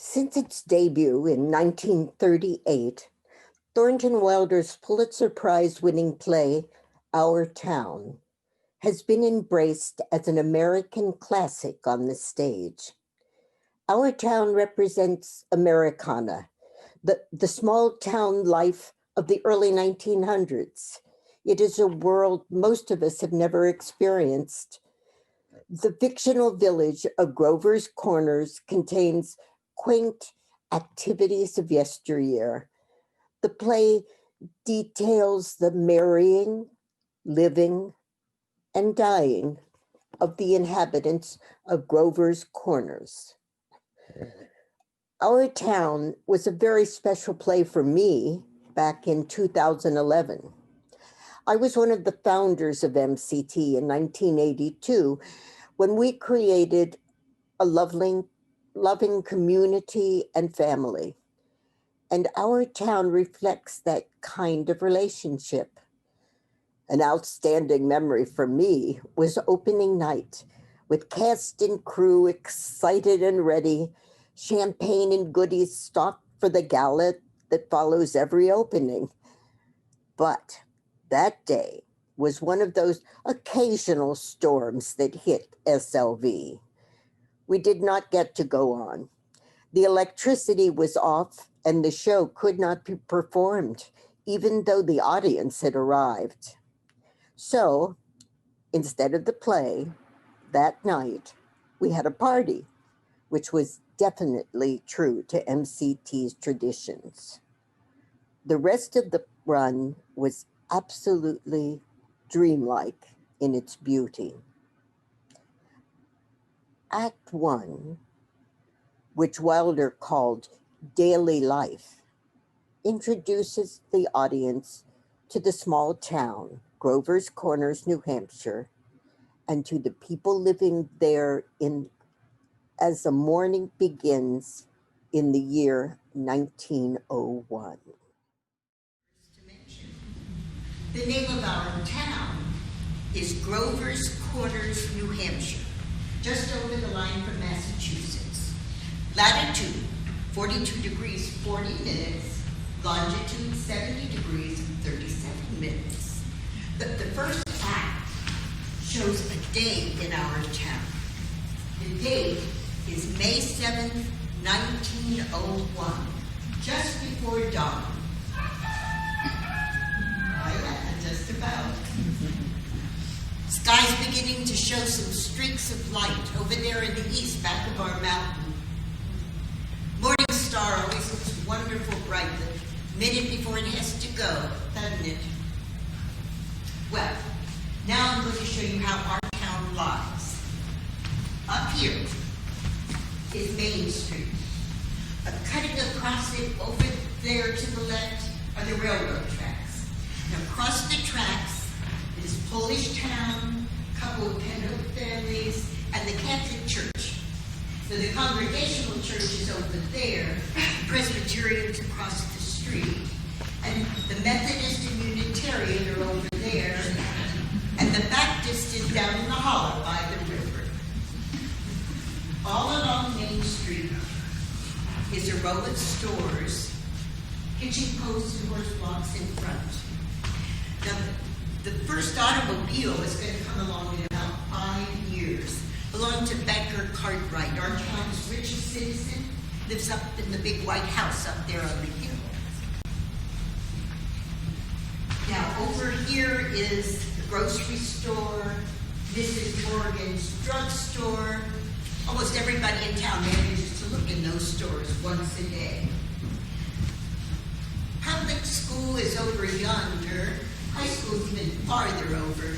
Since its debut in 1938, Thornton Wilder's Pulitzer Prize-winning play, Our Town, has been embraced as an American classic on the stage. Our Town represents Americana, the small town life of the early 1900s. It is a world most of us have never experienced. The fictional village of Grover's Corners contains quaint activities of yesteryear. The play details the marrying, living, and dying of the inhabitants of Grover's Corners. Our Town was a very special play for me back in 2011. I was one of the founders of MCT in 1982 when we created a loving community and family. And Our Town reflects that kind of relationship. An outstanding memory for me was opening night, with cast and crew excited and ready, champagne and goodies stocked for the gala that follows every opening. But that day was one of those occasional storms that hit SLV. We did not get to go on. The electricity was off and the show could not be performed, even though the audience had arrived. So, instead of the play, that night, we had a party, which was definitely true to MCT's traditions. The rest of the run was absolutely dreamlike in its beauty. Act 1, which Wilder called Daily Life, introduces the audience to the small town, Grover's Corners, New Hampshire, and to the people living there as the morning begins in the year 1901. The name of our town is Grover's Corners, New Hampshire, just over the line from Massachusetts. Latitude, 42 degrees, 40 minutes. Longitude, 70 degrees, 37 minutes. The first act shows a day in our town. The date is May 7th, 1901, just before dawn. Just about. Sky's beginning to show some streaks of light over there in the east, back of our mountain. Morning star always looks wonderful bright the minute before it has to go, doesn't it? Well, now I'm going to show you how our town lies. Up here is Main Street. Cutting across it over there to the left are the railroad tracks. And across the tracks is Polish town, a couple of Penn families, and the Catholic Church. So the Congregational Church is over there, Presbyterians across the street, and the Methodist and Unitarian are over there, and the Baptist is down in the hollow by the river. All along Main Street is a row of stores, hitching posts and horse blocks in front. Now, the first automobile is going to come along in about 5 years. Belonged to Becker Cartwright, our town's richest citizen, lives up in the big white house up there on the hill. Now, over here is the grocery store, Mrs. Morgan's drugstore. Almost everybody in town manages to look in those stores once a day. Public school is over yonder. High school's even farther over.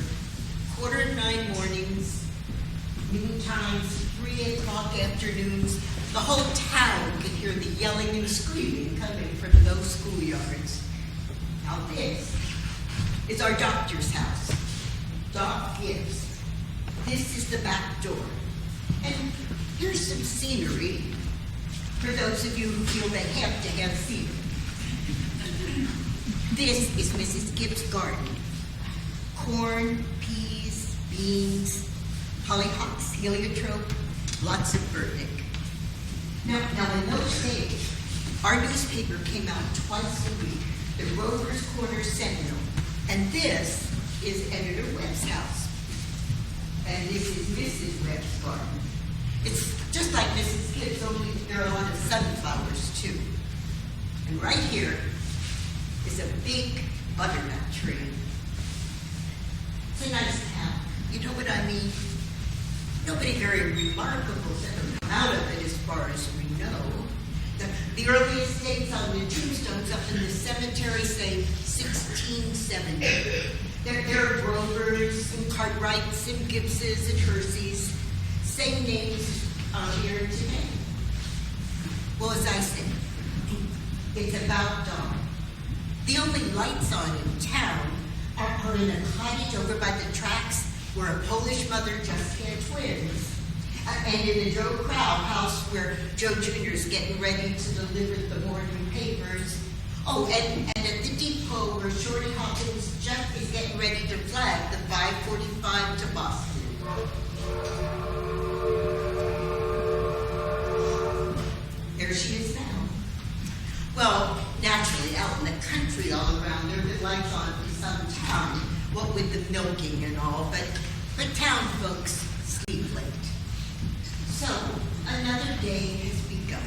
8:45 mornings, noon times, 3 o'clock afternoons. The whole town can hear the yelling and screaming coming from those schoolyards. Now this is our doctor's house. Doc Gibbs. This is the back door. And here's some scenery for those of you who feel they have to have scenery. This is Mrs. Gibbs' garden. Corn, peas, beans, hollyhocks, heliotrope, lots of burdock. Now in those days, our newspaper came out twice a week, the Grover's Corner Sentinel, and this is Editor Webb's house. And this is Mrs. Webb's garden. It's just like Mrs. Gibbs, only there are a lot of sunflowers too. And right here is a big butternut tree. It's a nice town. You know what I mean? Nobody very remarkable has ever come out of it as far as we know. The earliest dates on the tombstones up in the cemetery say 1670. There are Grovers and Cartwrights and Gibbses and Herseys. Same names are here today. Well, as I said, it's about dawn. The only lights on in town are in a cottage over by the tracks where a Polish mother just had twins. And in the Joe Crow house where Joe Jr. is getting ready to deliver the morning papers. Oh, and at the depot where Shorty Hawkins just is getting ready to flag the 545 to Boston. There she is now. Well, naturally, out in the country all around, there have been lights on for some time, what with the milking and all, but town folks sleep late. So, another day has begun.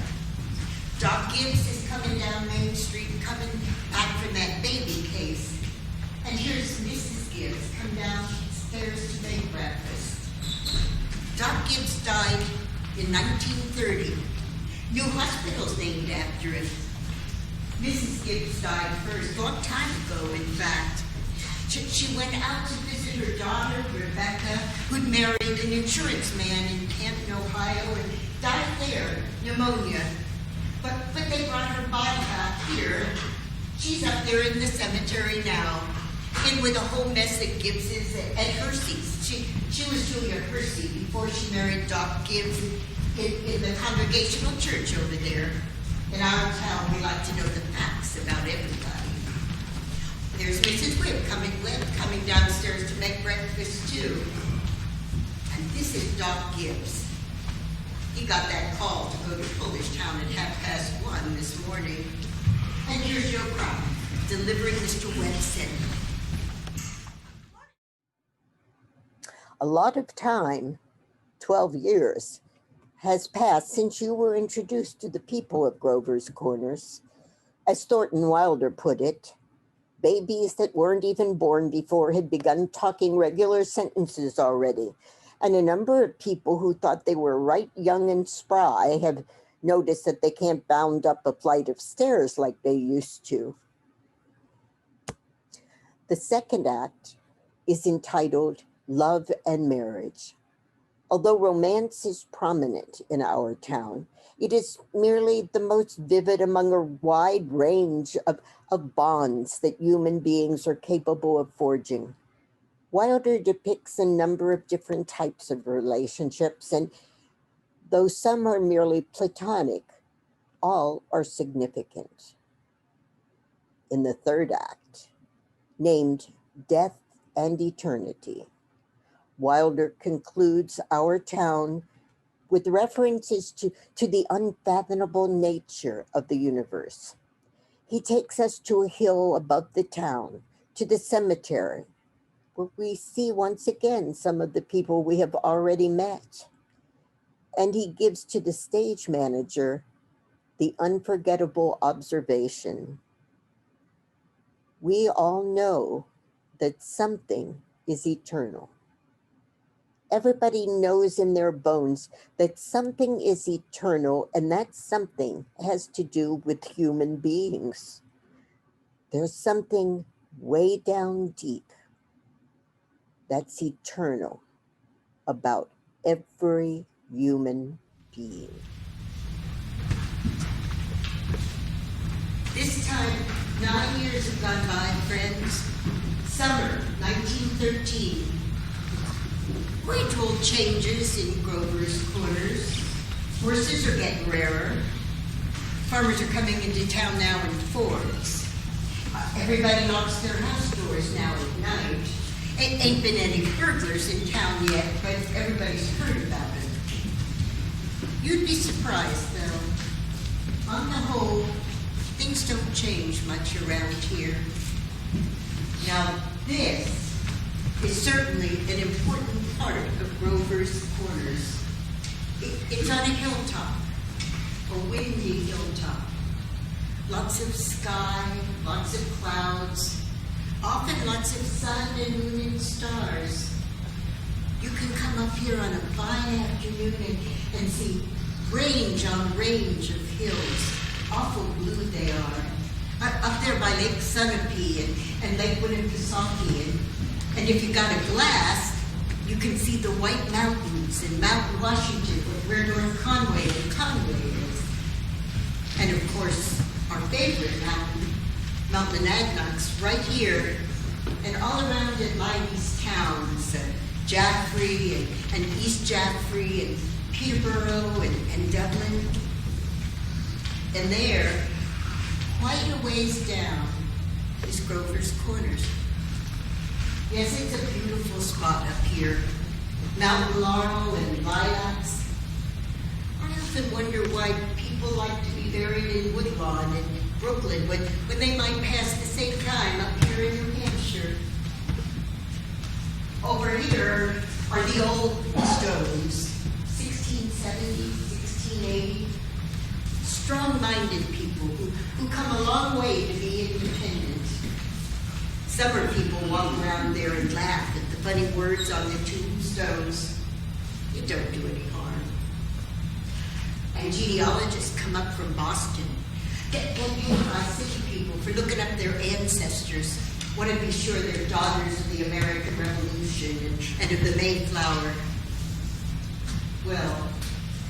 Doc Gibbs is coming down Main Street, coming back from that baby case. And here's Mrs. Gibbs come downstairs to make breakfast. Doc Gibbs died in 1930. New hospital's named after him. Mrs. Gibbs died first, a long time ago, in fact. She went out to visit her daughter, Rebecca, who'd married an insurance man in Canton, Ohio, and died there, pneumonia. But they brought her body back here. She's up there in the cemetery now, in with a whole mess of Gibbses and Herseys. She was Julia Hersey before she married Doc Gibbs in the Congregational Church over there. In our town, we like to know the facts about everybody. There's Mrs. Webb coming downstairs to make breakfast too. And this is Doc Gibbs. He got that call to go to Polish Town at 1:30 this morning. And here's Joe Crow, delivering Mr. Webb's sentence. A lot of time, 12 years, has passed since you were introduced to the people of Grover's Corners. As Thornton Wilder put it, babies that weren't even born before had begun talking regular sentences already. And a number of people who thought they were right young and spry have noticed that they can't bound up a flight of stairs like they used to. The second act is entitled Love and Marriage. Although romance is prominent in our town, it is merely the most vivid among a wide range of bonds that human beings are capable of forging. Wilder depicts a number of different types of relationships, and though some are merely platonic, all are significant. In the third act, named Death and Eternity, Wilder concludes our town with references to the unfathomable nature of the universe. He takes us to a hill above the town, to the cemetery, where we see once again some of the people we have already met. And he gives to the stage manager the unforgettable observation. We all know that something is eternal. Everybody knows in their bones that something is eternal, and that something has to do with human beings. There's something way down deep that's eternal about every human being. This time, 9 years have gone by, friends. Summer 1913. Great old changes in Grover's Corners. Horses are getting rarer. Farmers are coming into town now in Fords. Everybody locks their house doors now at night. Ain't been any burglars in town yet, but everybody's heard about it. You'd be surprised, though. On the whole, things don't change much around here. Now, this is certainly an important part of Grover's Corners. It's on a hilltop, a windy hilltop. Lots of sky, lots of clouds, often lots of sun and moon and stars. You can come up here on a fine afternoon and see range on range of hills. Awful blue they are. Up there by Lake Sunapee and Lake Winnipesaukee. And if you got a glass, you can see the White Mountains and Mount Washington, where North Conway and Conway is. And of course, our favorite mountain, Mount Monadnocks, right here, and all around it lie these towns, Jaffrey and East Jaffrey and Peterborough and Dublin. And there, quite a ways down, is Grover's Corners. Yes, it's a beautiful spot up here. Mountain laurel and lilacs. I often wonder why people like to be buried in Woodlawn and Brooklyn when they might pass the same time up here in New Hampshire. Over here are the old stones, 1670, 1680. Strong-minded people who come a long way to be independent. Summer people walk around there and laugh at the funny words on the tombstones. It don't do any harm. And genealogists come up from Boston, get paid by city people for looking up their ancestors, want to be sure they're daughters of the American Revolution and of the Mayflower. Well,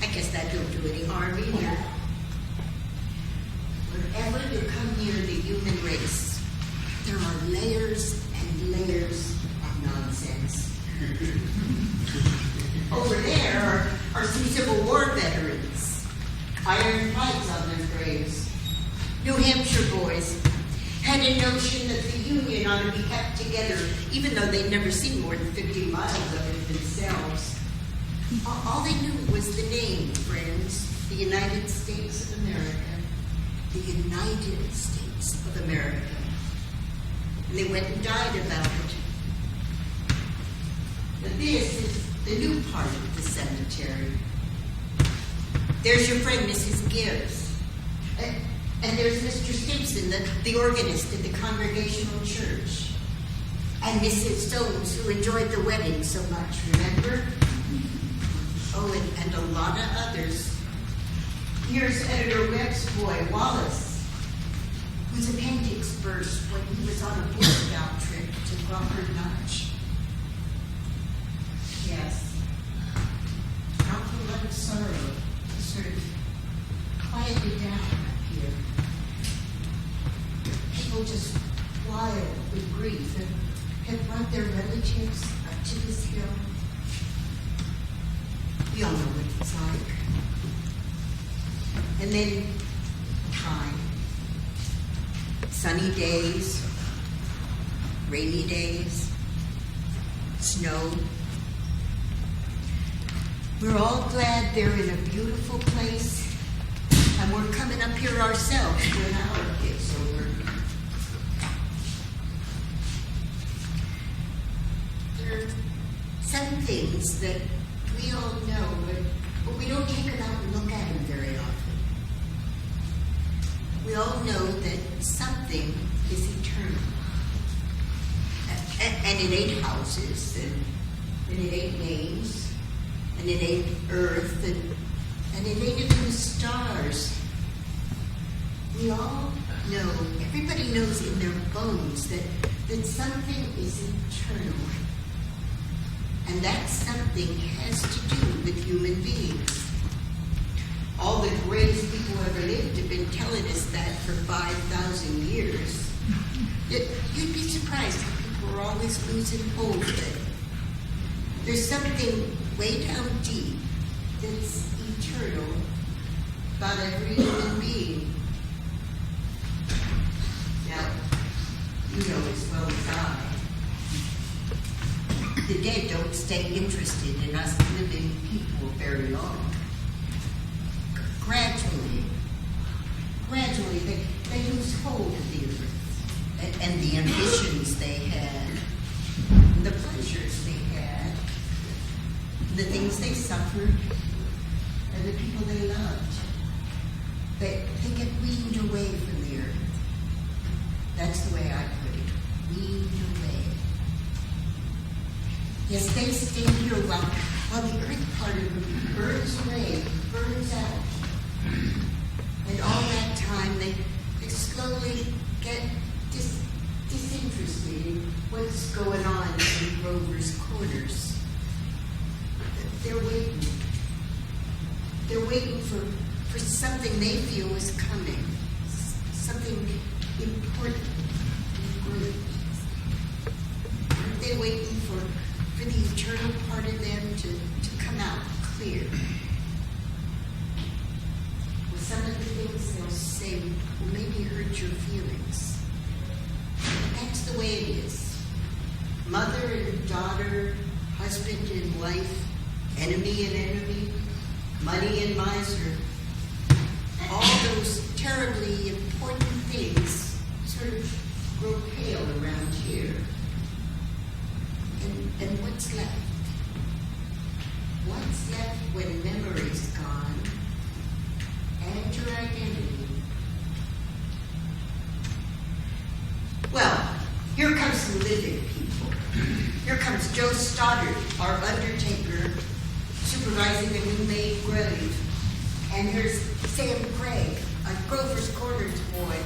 I guess that don't do any harm either. Whenever you come near the human race, there are layers and layers of nonsense. Over there are some Civil War veterans, iron flags on their graves. New Hampshire boys had a notion that the Union ought to be kept together, even though they'd never seen more than 50 miles of it themselves. All they knew was the name, friends, the United States of America. The United States of America. And they went and died about it. But this is the new part of the cemetery. There's your friend, Mrs. Gibbs. And there's Mr. Simpson, the organist in the Congregational Church. And Mrs. Stones, who enjoyed the wedding so much, remember? Oh, and a lot of others. Here's Editor Webb's boy, Wallace, whose appendix burst when he was on a Boy Scout trip to Crawford Notch. Yes, not a lot of sorrow, sort of quieted down up here. People just wild with grief have brought their relatives up to this hill. We all know what it's like. And then time. Sunny days, rainy days, snow. We're all glad they're in a beautiful place, and we're coming up here ourselves when our gets over. There are some things that we all know, but we don't take them out and look at them very often. We all know that something is eternal. And it ain't houses, and it ain't names, and it ain't earth, and it ain't even the stars. We all know, everybody knows in their bones that something is eternal. And that something has to do with human beings. All the greatest people who ever lived have been telling us that for 5,000 years. You'd be surprised how people are always losing hope that there's something way down deep that's eternal about every human being. Now, you know as well as I, the dead don't stay interested in us living people very long. Gradually, gradually they lose hold of the earth and the ambitions they had, the pleasures they had, the things they suffered, and the people they loved. They get weaned away from the earth. That's the way I put it. Weaned away. Yes, they stay here while the earth part of them burns away, burns out. And all that time they slowly get disinterested in what's going on in Grover's Corners. They're waiting. They're waiting for something they feel is coming, something important and great. Aren't they waiting for the eternal part of them to come out clear? Well, some of the things they'll say will maybe hurt your feelings. But that's the way it is. Mother and daughter, husband and wife, enemy and enemy, money and miser. All those terribly important things sort of grow pale around here. And what's left? What's left when memory's gone and your identity? Well, here comes some living people. Here comes Joe Stoddard, our undertaker, supervising a new made grave. And here's Sam Craig, a Grover's Corners boy,